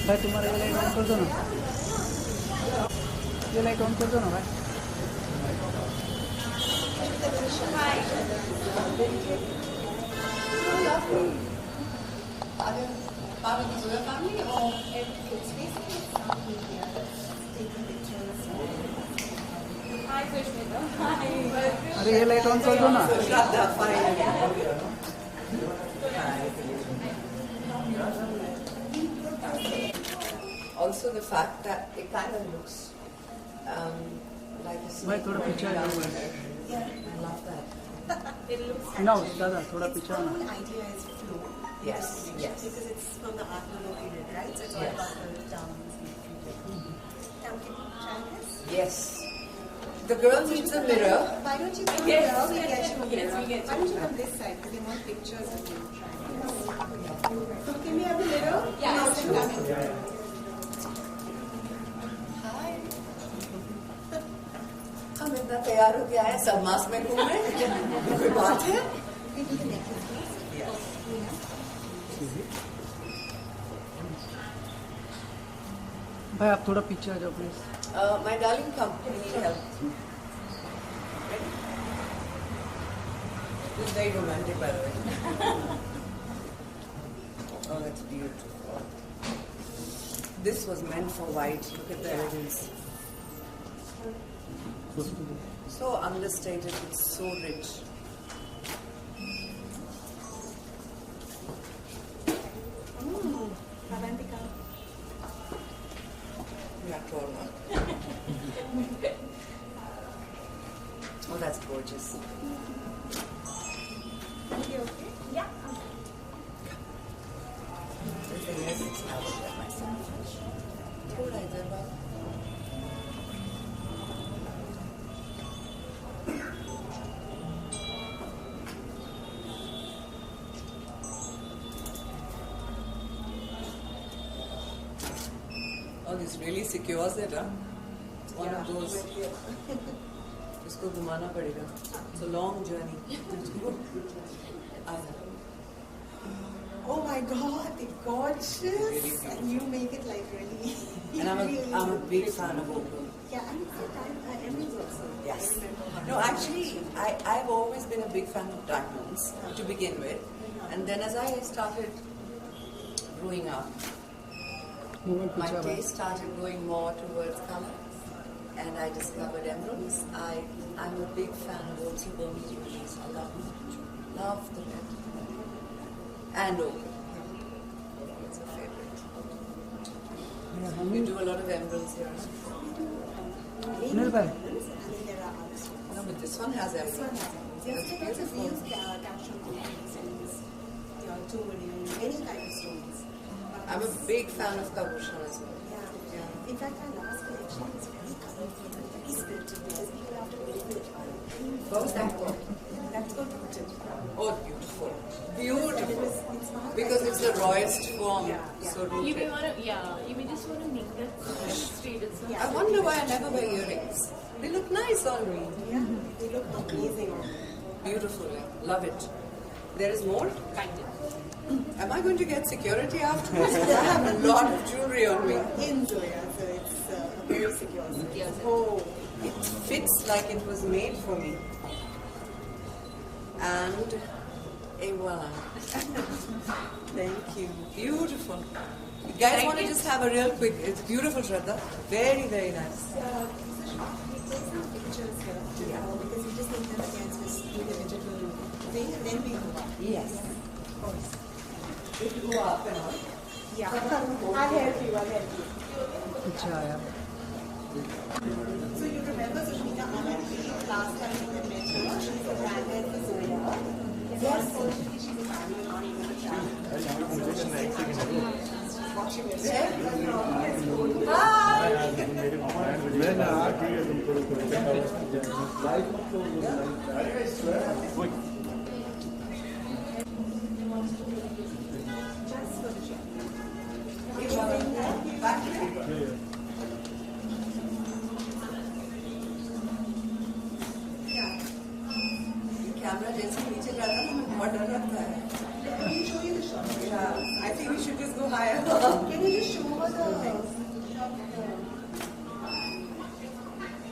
भाई तुम्हारा ये लाइट ऑन कर दो ना, ये लाइट ऑन कर दो ना भाई। अरे ये लाइट ऑन कर दो ना। Also the fact that it kind of looks like a भाई थोड़ा पीछे आ जाओ। Yeah, I love that. It looks ना दादा थोड़ा पीछे the आना। whole idea is flow. Yes, yes. Because it's from the Art Nouveau period, right? So it's all Yes. about the downs and freedom. Now can you try this? Yes. The girl needs a mirror. Why don't you come Yes. here? We get you a Yes, mirror. we get Why don't you come this side? Because they want pictures of you trying this. So can we have a mirror? Yeah, Now sure. come in. Hi. हम इतना तैयार हो गया है, सब mask में घूम रहे हैं। कोई बात है? We do the necklace, please. Yes. भाई आप थोड़ा पीछे आ जाओ please. My darling, come. Can you need help? This is very romantic, by the way. Oh, that's beautiful. This was meant for white. Look at the elegance. So understated. It's so rich. Avantika. Yeah, trauma. Oh, that's gorgeous. Okay, okay. yeah. The thing is, I will get myself. थोड़ा इधर बात. Oh, this really secures it, huh? It's one of those. इसको घुमाना पड़ेगा. It's a long journey. I know. Oh my God, it's gorgeous. And you make it like really. And I'm really a big fan of opal. Yeah, and it's a time, emeralds also. Yes. I remember how No, actually, I've always been a big fan of diamonds to begin with. And then as I started growing up, mobile my पीछे आ भाई। taste started going more towards colors. And I discovered emeralds. I'm a big fan of also Burmese rubies. I love the red. And opal. It's a favorite. We do a lot of emeralds here. Sunil भाई and then there are other stones. No, but this one has This one emeralds. has emeralds. Yes, That's there are lots of beautiful. real caption stones, your tourmaline, any kind of stones. But I'm a this- big fan of Kabushan as well. Yeah. In fact, our last collection is very colorful and very spirited because people have to live with What was that called? That's called rooted. Oh, beautiful. It Beautiful. was inspired Because by it's the rawest form. Yeah, yeah. So You may rooted. want to, yeah, you may just want to make that straight itself. I wonder why I never wear earrings. They look nice on me. Yeah, they look amazing on you. Beautiful. Love it. There is more? Kind of. Am I going to get security afterwards? Because I have a lot of jewelry on me. In Zoya, so it's very secure. Yes. Oh, it fits like it was made for me. And a voila. Thank you. Beautiful. You guys want to just have a real quick, it's beautiful, Shraddha. Very, very nice. We take some pictures here because we just need them against this individual thing and then we go up. Yes. Of course. If you go up and on. Yeah. I'll help you, I'll help you. पीछे आया। So you remember Sushmita Anand, last time we had met her, she's the brand head for Zoya. Yes. She's a family, not even a child. Watching this. Just for the check. Back here. Yeah. Camera जैसे नीचे जाता है ना मुझे बहुत डर लगता है. Let me show you the shot. Yeah, I think we should just go higher. Can you just show for the.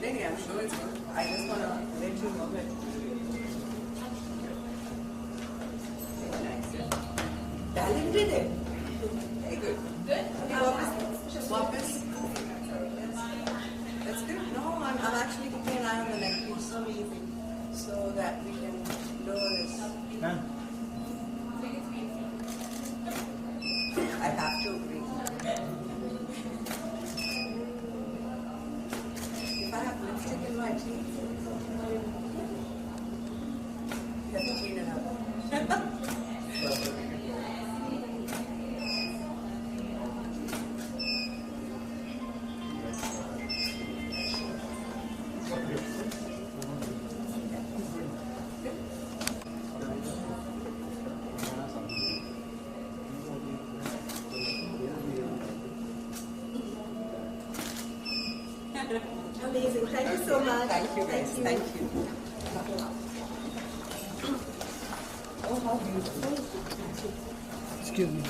Maybe I'm sure it's good. I just want to let you know that. Very nice. Talented है. Very good. Good. Wapas. That's good. No, I'm actually keeping an eye on the neck piece. So that we can lower this. I have to agree. If I have lipstick in my teeth, you have to clean it up. Amazing. Thank you so much. Thank you guys. Thank you. Oh, how beautiful. Excuse me.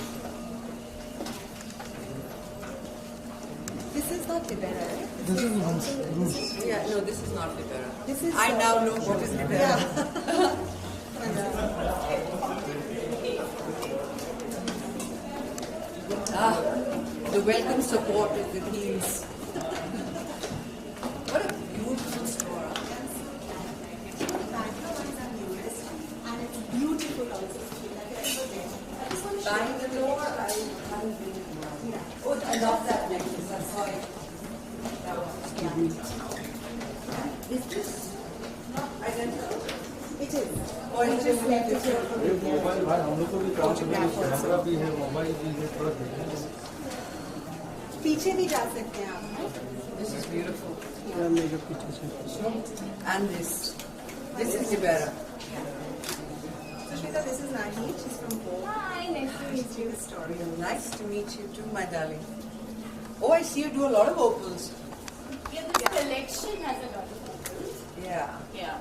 This is not Libera, right? This is rouge. Yeah, no, this is not Libera. This is, I now know what is Libera. The welcome support of the teams. What a beautiful store. And it's beautiful also. Bangalore, I haven't been. Oh, I love that necklace. I saw it. That was Is this not identical? It is. Or is it Like the picture from ये mobile भाई हम लोग को भी काम करना है, camera भी है, मोबाइल भी है, थोड़ा देखना है। पीछे भी जा सकते हैं आप. This is beautiful. क्या मेरे पीछे से? And this. This is Libera. Sushmita, this is Nahi. She's from Vogue. Hi, nice to meet you. Story. Nice to meet you too, my darling. Oh, I see you do a lot of opals. Yeah, this collection has a lot of photos. Yeah. Yeah.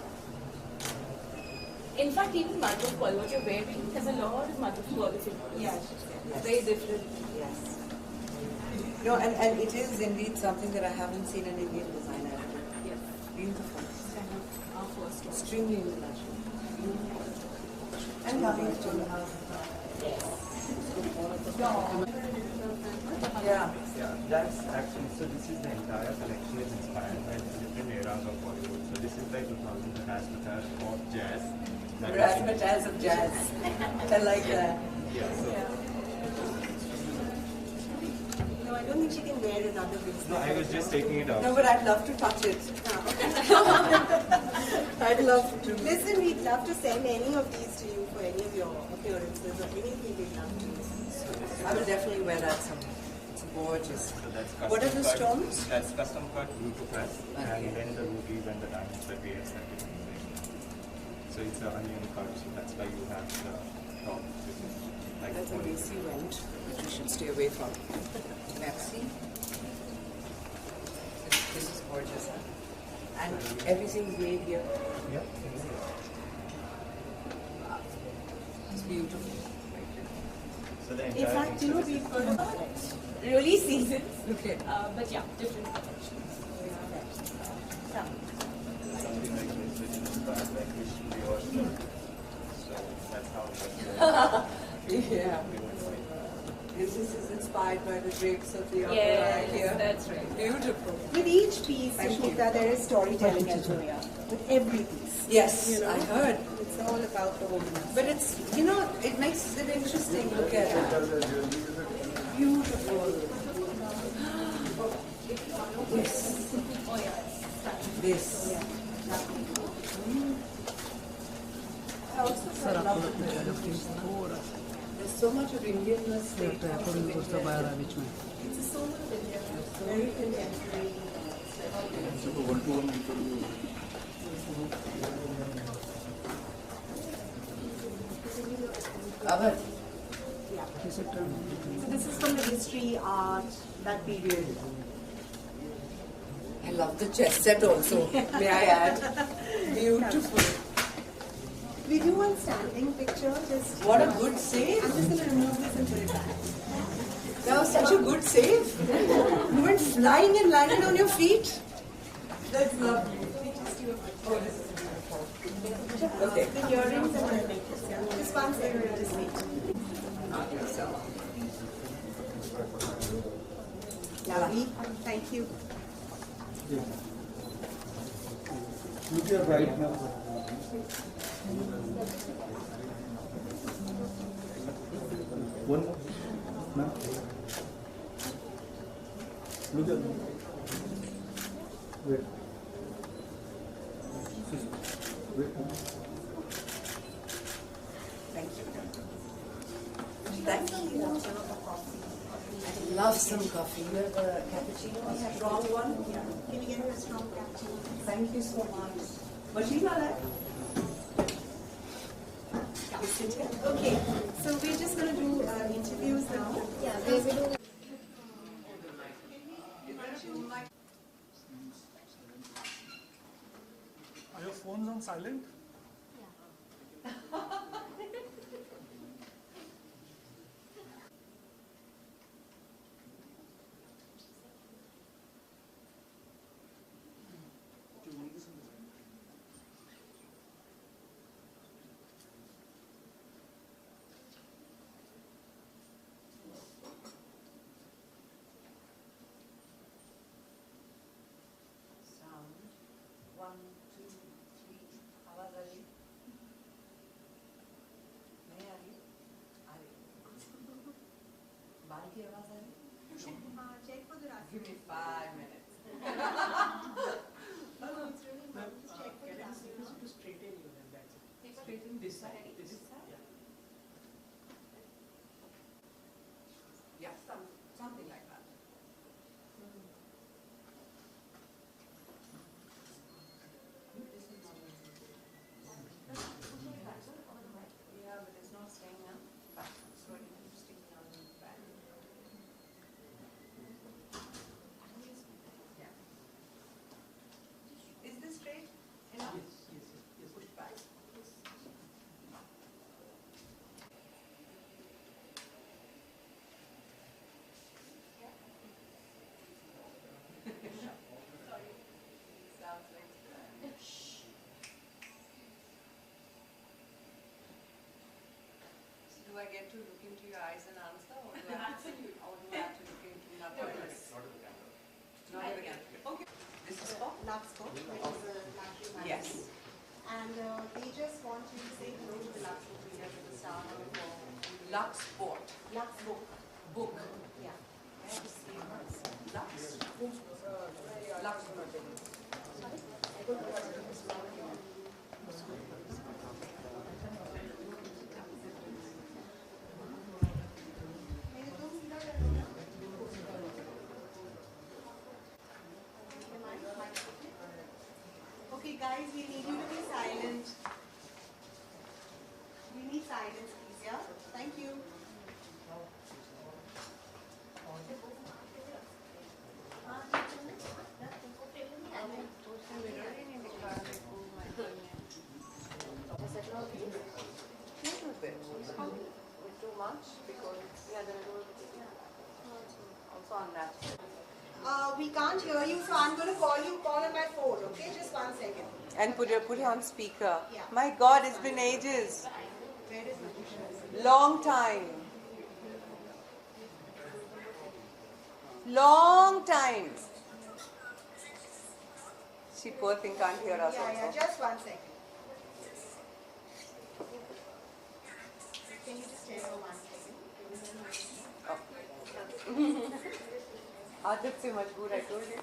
In fact, even mother of pearl, what you're wearing, has a lot of mother of pearl if you notice. Yeah. Very different. Yes. No, and it is indeed something that I haven't seen an Indian designer do. Yes. Beautiful. Kind of our first one. Extremely international. And loving to the house. Yeah. Yeah, that's actually, so this is the entire collection is inspired by different eras of Bollywood. So this is like 2000 razzmatazz of jazz. That is- Razzmatazz of jazz. I like that. Yeah, so, No, I don't think she can wear another big no, I was just taking it out. No, but I'd love to touch it. I'd love to. Listen, we'd love to send any of these to you for any of your appearances or anything we'd love to. I will definitely wear that someday. It's gorgeous. So that's custom What are the cut. stones? That's custom cut glue to press, Okay. and then the rubies and the diamonds that we extracted. So it's an onion cut, so that's why you have the top. Which is like That's where Macy went, which we should stay away from. Merci. This is gorgeous, huh? And everything's made here. Yeah. It's beautiful. So the In entire fact, you know, we've got about Really seasons. Look at But yeah, different collections. Some. something like this, which is inspired by history or stuff. So that's how it was. yeah. This is inspired by the drapes of the opera Yes, here. that's right. Beautiful. with each piece, Thank you. Sushmita, there is storytelling at Zoya. With every piece. Yes, You know? I heard. It's all about the woman. But it's, you know, it makes it interesting. Look at it. Beautiful. This. Oh yeah, it's stunning. This. I also sir love आपको लगता है please थोड़ा there's so much of Indianness. लगता है थोड़ी दूर से बाहर आ बीच में It's a soul of India. Very contemporary. Abhay, Is it So this is from the history, art, that period. I love the chess set also. May I add? Beautiful. We do one standing picture, just. What a good save. I'm just going to remove this and put it back. That was was such a good save. You went flying and landed on your feet. That's lovely. Okay. The earrings and the necklace, yeah. Just one second, just wait. Lovely. Thank you. Look your right now. One more. Ma'am. Look at. Wait. Wait. Thank you. Thank you. I love some coffee. You have a cappuccino, a strong one? Yeah. Can you get her a strong cappuccino? Thank you so much. Machine wala hai? Okay, so we're just going to do interviews now. Yeah, we will do. Are your phones on silent? Sound. 1, 2, 3. आवाज आ रही? नहीं आ रही? आ रही। बाल की आवाज आ रही? Check for the Rasi. Give me 5 minutes. Check for the Rasi. To straighten you, then that's it. Straighten this side. This side. Yeah, something like that. Yeah, but it's not staying now. But it's going to stick on the back. Yeah. Is this straight enough? Yes. Push back. Sounds like So do I get to look into your eyes and answer, or do I have to, or do I have to look into nothing else? Not at the camera. Okay. This is for? Lux Coat, which is a luxury magazine. Yes. And they just want you to say hello to the Lux Book readers at the start of the Lux Sport. Lux Book. Book. Yeah. Lux. Lux. Okay, guys, we need you to be silent. We need silence, please, yeah? Thank you. Little bit. Too much because also unnatural. We can't hear you, so I'm going to call on my phone, okay? Just 1 second. And put it on speaker. Yeah. My God, it's been ages. Where is Natusha? Long time. Long time. She poor thing can't hear us Yeah, also. just 1 second. Can you just stay for 1 second? आदत से मजबूर है told you.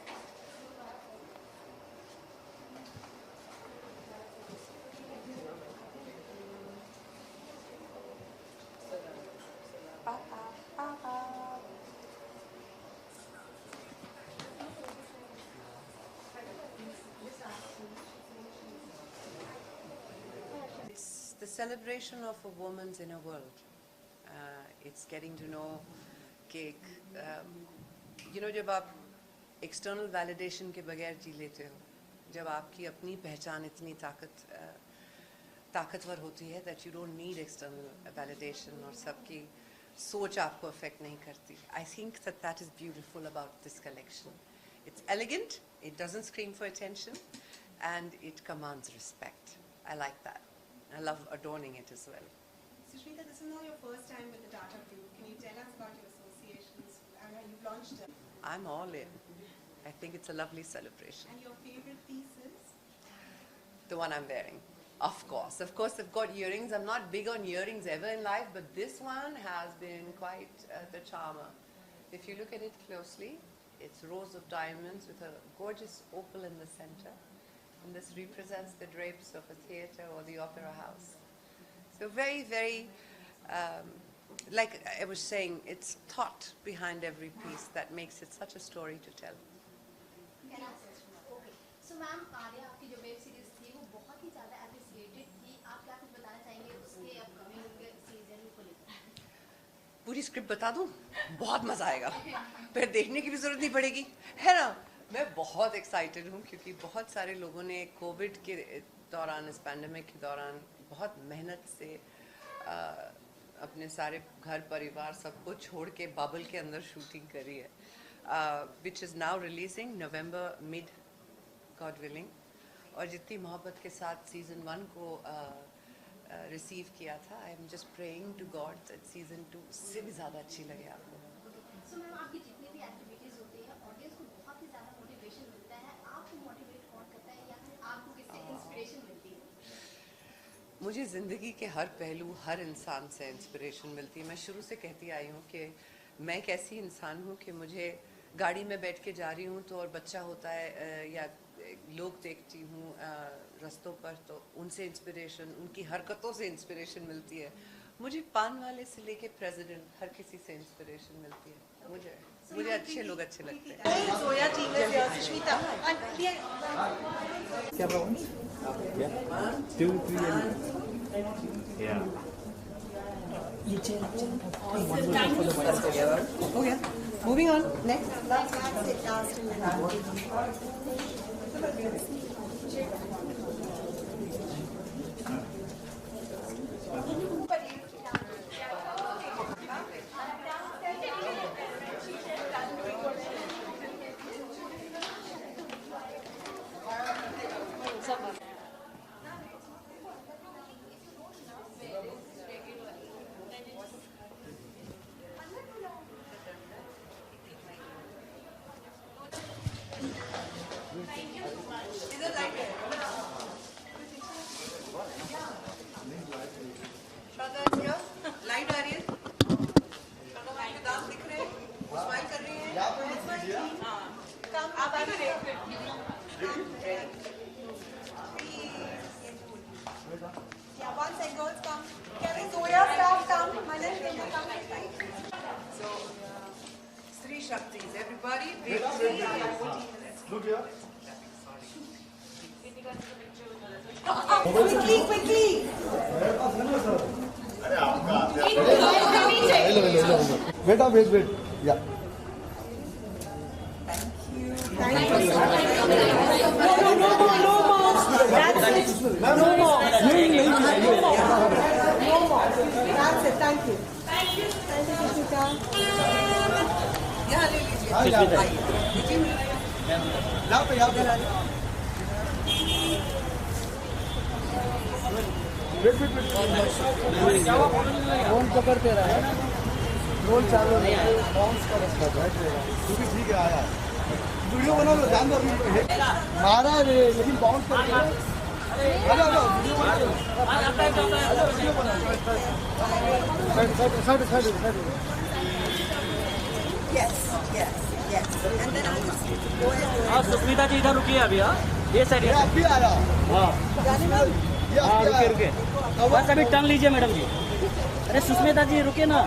It's the celebration of a woman's inner world. It's getting to know cake. जब आप external validation के बगैर जी लेते हो, जब आपकी अपनी पहचान इतनी ताकतवर होती है that you don't need external validation और सबकी सोच आपको अफेक्ट नहीं करती. I think that is beautiful about this collection. It's elegant, it doesn't scream for attention, and it commands respect. I like that. I love adorning it as well. Sushmita, this is not your first time with the Tata Group. Can you tell us about your associations? I know you've launched it. I'm all in. I think it's a lovely celebration. And your favorite piece is? The one I'm wearing. Of course, I've got earrings. I'm not big on earrings ever in life, but this one has been quite the charmer. If you look at it closely, it's rows of diamonds with a gorgeous opal in the center. And this represents the drapes of a theatre or the opera house. So very, very, like I was saying, it's thought behind every piece that makes it such a story to tell. Okay so ma'am Arya आपकी जो web series थी वो बहुत ही ज़्यादा appreciated थी. आप क्या कुछ बताना चाहेंगे उसके अपकमिंग सीजन को लेकर? पूरी स्क्रिप्ट बता दूं? बहुत मजा आएगा. फिर देखने की भी जरूरत नहीं पड़ेगी, है ना? मैं बहुत एक्साइटेड हूँ क्योंकि बहुत सारे लोगों ने कोविड के दौरान, इस पैंडेमिक के दौरान बहुत मेहनत से अपने सारे घर परिवार सबको छोड़ के बबल के अंदर शूटिंग करी है, which is now releasing November mid God willing. और जितनी मोहब्बत के साथ सीज़न 1 को रिसीव किया था, I am just praying to God that season 2 से भी ज़्यादा अच्छी लगे आपको. सो मैम आपकी जितनी भी एक्टिविटीज़ होती है ऑडियंस को बहुत ही ज़्यादा मोटिवेशन मिलता है. आपको मोटिवेट कौन करता है या फिर आपको किससे इंस्पिरेशन मिलती है? मुझे ज़िंदगी के हर पहलू, हर इंसान से इंस्पिरेशन मिलती है. मैं शुरू से कहती आई हूँ कि मैं एक ऐसी इंसान हूँ कि मुझे गाड़ी में बैठ के जा रही हूँ तो और बच्चा होता है या लोग देखती हूँ रास्तों पर, तो उनसे इंस्पिरेशन, उनकी हरकतों से इंस्पिरेशन मिलती है. मुझे पान वाले से लेके प्रेसिडेंट, हर किसी से इंस्पिरेशन मिलती है. मुझे अच्छे लोग अच्छे लगते हैं. Zoya team is here, Sushmita. And क्या problem? 2, 3 and Yeah. okay. Moving on. Next. That's it. Last in the light आ रही है, आपके दांत दिख रहे हैं, स्माइल कर रही हैं. Come, आप आगे Yeah, one second, girls come. Can the Zoya staff come? Manish, can you come? So, Sri Shaktis, everybody, big look here. Quickly. Wait, wait. Yeah. Thank you. No more. That's it. No more. That's it. Thank you. Thank you, Sushmita. यहाँ ले लीजिए. यहाँ पे. Phone पकड़ते रहा है, role चालू नहीं है, बाउंस कर उसका बैठ रहेगा. तू भी ठीक है, आया वीडियो बना लो, ध्यान दो. मारा है रे, लेकिन बाउंस कर रहा है. वीडियो बना लो. सुष्मिता जी इधर रुकिए अभी. ये साइड अभी आया. रुके बस अभी टर्न लीजिए मैडम जी. अरे सुष्मिता जी रुके ना.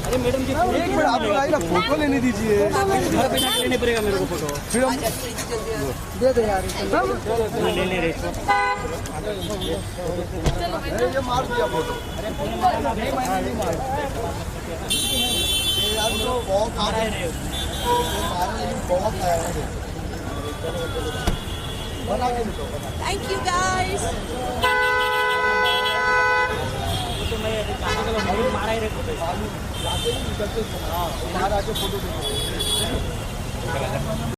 अरे मैडम जी एक मिनट आप लोग आइए, फोटो लेने दीजिए. घर पे जाके लेने पड़ेगा मेरे को फोटो. फिर हम दे दे यार. ले ले रहे ये मार दिया फोटो. नहीं मार यार, बहुत आ रहे हैं. बहुत आया है. बना के दो. Thank you guys. अभी मारा ही रे फोटो जाते ही निकलते बाहर आके फोटो